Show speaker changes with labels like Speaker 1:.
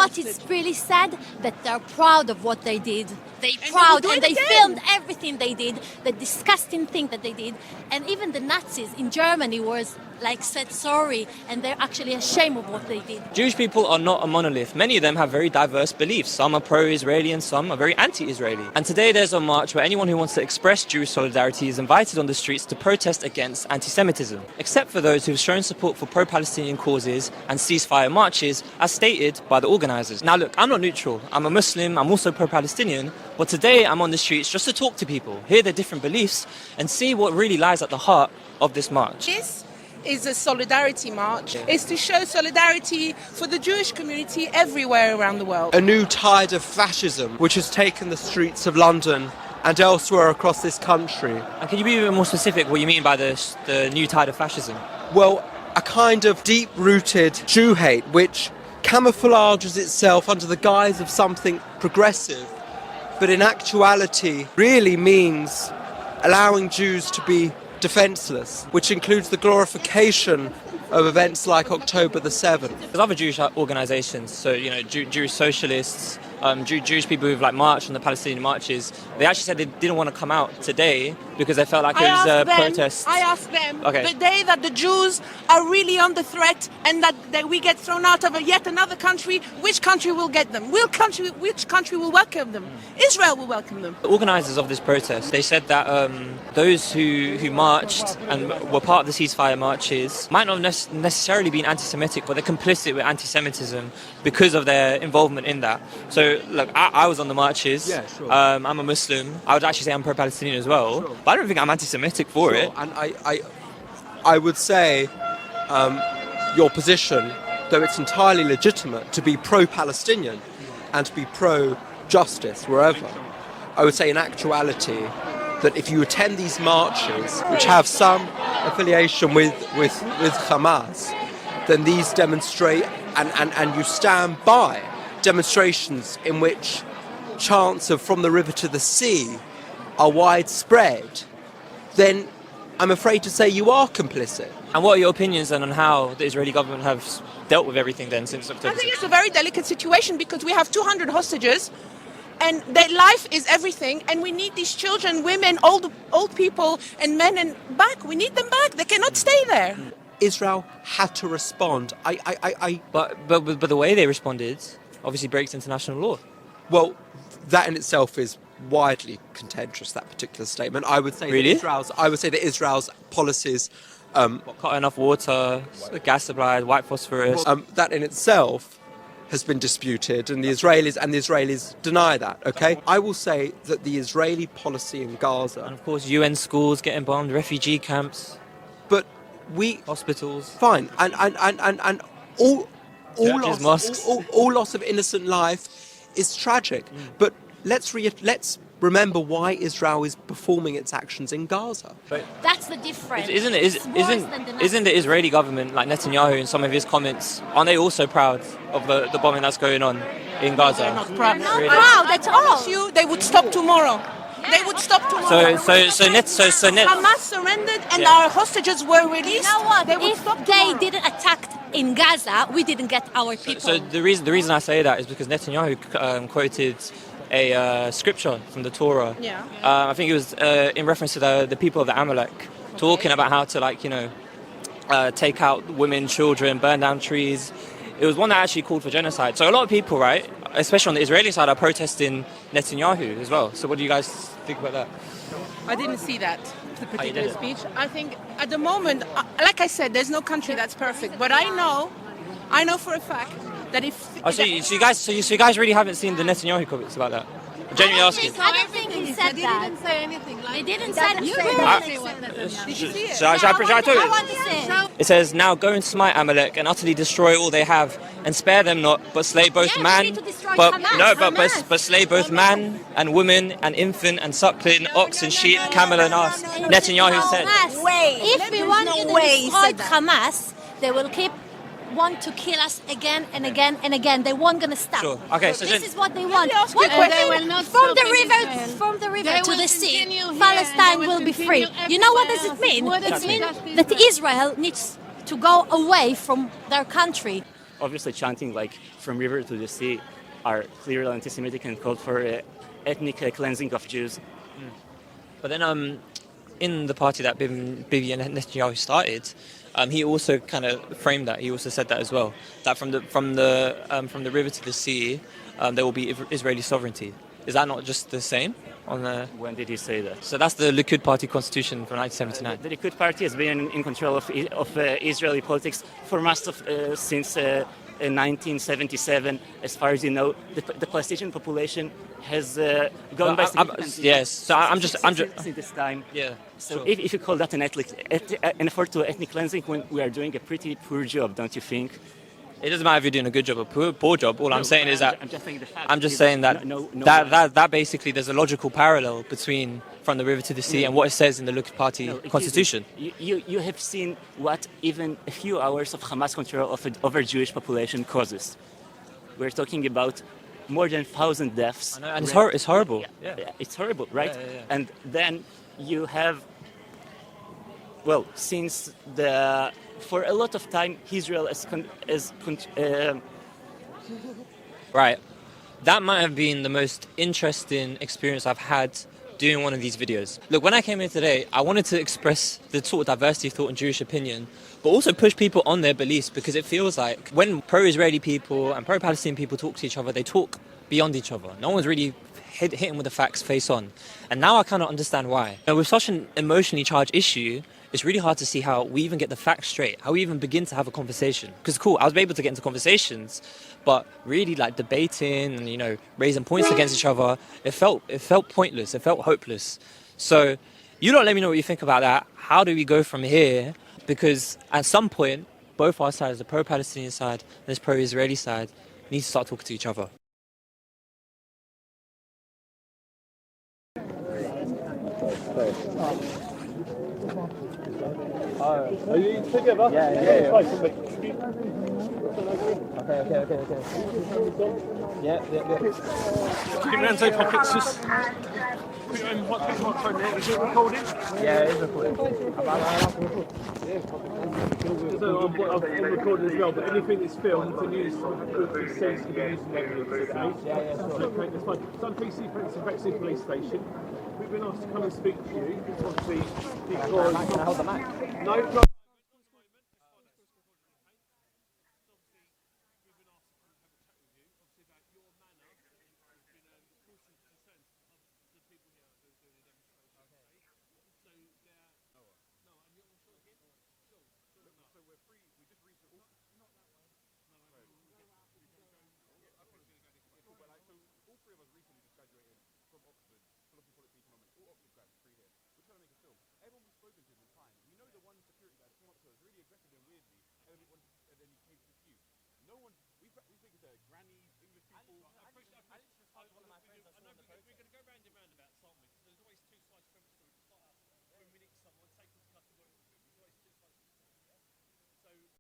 Speaker 1: what is really sad? That they're proud of what they did. They're
Speaker 2: And
Speaker 1: proud,
Speaker 2: they will
Speaker 1: and
Speaker 2: do it
Speaker 1: they
Speaker 2: again.
Speaker 1: filmed everything they did, the disgusting thing that they did. And even the Nazis in Germany said sorry, and they're actually ashamed of what they did.
Speaker 3: Jewish people are not a monolith. Many of them have very diverse beliefs. Some are pro-Israeli and some are very anti-Israeli. And today there's a march where anyone who wants to express Jewish solidarity is invited on the streets to protest against anti-Semitism, except for those who've shown support for pro-Palestinian causes and ceasefire marches, as stated by the organisers. Now look, I'm not neutral. I'm a Muslim, I'm also pro-Palestinian, but today I'm on the streets just to talk to people, hear their different beliefs, and see what really lies at the heart of this march.
Speaker 2: This is a solidarity march. It's to show solidarity for the Jewish community everywhere around the world.
Speaker 4: A new tide of fascism which has taken the streets of London and elsewhere across this country.
Speaker 3: And can you be a bit more specific what you mean by the new tide of fascism?
Speaker 4: Well, a kind of deep-rooted Jew hate which camouflages itself under the guise of something progressive, but in actuality really means allowing Jews to be defenceless, which includes the glorification of events like October the 7th.
Speaker 3: There's other Jewish organisations, so Jewish socialists, Jewish people who've marched on the Palestinian marches. They actually said they didn't want to come out today because they felt like it was a protest.
Speaker 2: I asked them
Speaker 3: Okay.
Speaker 2: the day that the Jews are really under threat and that we get thrown out of yet another country, which country will get them? Which country will welcome them? Israel will welcome them.
Speaker 3: The organisers of this protest, they said that those who marched and were part of the ceasefire marches might not necessarily been anti-Semitic, but they're complicit with anti-Semitism because of their involvement in that. So, look, I was on the marches.
Speaker 4: Yeah, sure.
Speaker 3: I'm a Muslim. I would actually say I'm pro-Palestinian as well.
Speaker 4: Sure.
Speaker 3: But I don't think I'm anti-Semitic for it.
Speaker 4: And I would say your position, though it's entirely legitimate to be pro-Palestinian and to be pro-justice wherever, I would say in actuality that if you attend these marches, which have some affiliation with Hamas, then these demonstrate and you stand by demonstrations in which chants of "From the River to the Sea" are widespread, then I'm afraid to say you are complicit.
Speaker 3: And what are your opinions then on how the Israeli government have dealt with everything then since October?
Speaker 2: I think it's a very delicate situation because we have 200 hostages and their life is everything, and we need these children, women, old people and men back. We need them back. They cannot stay there.
Speaker 4: Israel had to respond.
Speaker 3: But the way they responded obviously breaks international law.
Speaker 4: Well, that in itself is widely contentious, that particular statement. I would say
Speaker 3: Really?
Speaker 4: that Israel's policies,
Speaker 3: Cut enough water, gas supply, white phosphorus.
Speaker 4: that in itself has been disputed, and the Israelis deny that. Okay, I will say that the Israeli policy in
Speaker 3: And
Speaker 4: Gaza,
Speaker 3: of course, UN schools getting bombed, refugee camps,
Speaker 4: but
Speaker 3: hospitals.
Speaker 4: fine, and all
Speaker 3: Churches, mosques.
Speaker 4: loss of innocent life is tragic. But let's remember why Israel is performing its actions in Gaza.
Speaker 1: That's the difference.
Speaker 3: Isn't
Speaker 1: It's worse than the Nazis.
Speaker 3: the Israeli government, like Netanyahu and some of his comments, aren't they also proud of the bombing that's going on in Gaza?
Speaker 2: They're not proud.
Speaker 1: They're not proud at all.
Speaker 2: I promise you, they would stop tomorrow. They would stop tomorrow.
Speaker 3: So
Speaker 2: Hamas surrendered and our hostages were released.
Speaker 1: You know what?
Speaker 2: They would
Speaker 1: If
Speaker 2: stop
Speaker 1: they
Speaker 2: tomorrow.
Speaker 1: didn't attack in Gaza, we didn't get our people.
Speaker 3: So the reason I say that is because Netanyahu quoted a scripture from the Torah.
Speaker 2: Yeah.
Speaker 3: I think it was in reference to the people of the Amalek, talking about how to take out women, children, burn down trees. It was one that actually called for genocide. So a lot of people, right, especially on the Israeli side, are protesting Netanyahu as well. So what do you guys think about that?
Speaker 2: I didn't see that, the
Speaker 3: you
Speaker 2: particular
Speaker 3: didn't?
Speaker 2: speech. I think at the moment, like I said, there's no country that's perfect. But I know for a fact that if...
Speaker 3: Oh, so you guys really haven't seen the Netanyahu comments about that? I'm genuinely asking.
Speaker 1: I don't think he said that.
Speaker 5: He didn't say anything.
Speaker 1: He didn't say that.
Speaker 3: Should I tell
Speaker 1: I
Speaker 3: you?
Speaker 1: want to say.
Speaker 3: It says, "Now go and smite Amalek and utterly destroy all they have, and spare them not, but slay both
Speaker 1: Yeah, we
Speaker 3: man,
Speaker 1: need to destroy
Speaker 3: but
Speaker 1: Hamas.
Speaker 3: but slay both man and woman and infant and suckling, ox and sheep, camel and ass." Netanyahu said.
Speaker 1: If we want to destroy Hamas, they will want to kill us again and again and again. They won't gonna stop.
Speaker 3: Sure. Okay, so
Speaker 1: this
Speaker 3: then-
Speaker 1: is what they want.
Speaker 2: ask you a
Speaker 1: One
Speaker 2: question.
Speaker 1: thing,
Speaker 5: They will not
Speaker 1: from
Speaker 5: stop
Speaker 1: the
Speaker 5: in
Speaker 1: river,
Speaker 5: Israel.
Speaker 1: from the river
Speaker 5: They
Speaker 1: to
Speaker 5: will
Speaker 1: the sea,
Speaker 5: continue here
Speaker 1: Palestine
Speaker 5: and they
Speaker 1: will
Speaker 5: will
Speaker 1: be free.
Speaker 5: continue
Speaker 1: You know what
Speaker 5: everywhere
Speaker 1: does it mean?
Speaker 5: else.
Speaker 1: It
Speaker 5: What
Speaker 1: means
Speaker 5: does it mean?
Speaker 1: that Israel needs to go away from their country.
Speaker 5: obviously chanting like "From river to the sea" are clearly anti-Semitic and called for ethnic cleansing of Jews.
Speaker 3: But then in the party that Bibi Netanyahu started, he also kind of framed that. He also said that as well. That from the river to the sea, there will be Israeli sovereignty. Is that not just the same?
Speaker 5: When did he say that?
Speaker 3: So that's the Likud party constitution from 1979.
Speaker 5: The Likud party has been in control of Israeli politics for most of since 1977. As far as you know, the Palestinian population has gone by significantly.
Speaker 3: Yes. So I'm just
Speaker 5: since this time.
Speaker 3: yeah.
Speaker 5: So
Speaker 3: Sure.
Speaker 5: if you call that an effort to ethnic cleansing, when we are doing a pretty poor job, don't you think?
Speaker 3: It doesn't matter if you're doing a good job or poor job. All I'm saying is that
Speaker 5: I'm just saying the fact.
Speaker 3: I'm just saying that
Speaker 5: no,
Speaker 3: that basically there's a logical parallel between from the river to the sea and what it says in the Likud party constitution.
Speaker 5: You have seen what even a few hours of Hamas control over Jewish population causes. We're talking about more than 1,000 deaths.
Speaker 3: I know, and it's horrible.
Speaker 5: Yeah, it's horrible, right?
Speaker 3: Yeah.
Speaker 5: And then you have, since for a lot of time, Israel
Speaker 3: Right. That might have been the most interesting experience I've had doing one of these videos. Look, when I came here today, I wanted to express the sort of diversity of thought and Jewish opinion, but also push people on their beliefs, because it feels like when pro-Israeli people and pro-Palestinian people talk to each other, they talk beyond each other. No one's really hitting with the facts face on. And now I kind of understand why. With such an emotionally charged issue, it's really hard to see how we even get the facts straight, how we even begin to have a conversation. Because cool, I was able to get into conversations, but really like debating and, raising points against each other, it felt pointless, it felt hopeless. So you don't let me know what you think about that. How do we go from here? Because at some point, both our sides, the pro-Palestinian side and this pro-Israeli side, need to start talking to each other.
Speaker 6: Are you together? Yeah. Okay. Yeah. Keep your hands in pockets, just put your microphone there. Is it recording?
Speaker 3: Yeah, it is recording.
Speaker 6: So I'm recording as well, but anything that's filmed and used is says to be used in evidence. Okay, that's fine. So I'm PC Police Station. We've been asked to come and speak to you. Obviously, because... Can I hold the mic? No. No one, we think it's a granny, English people.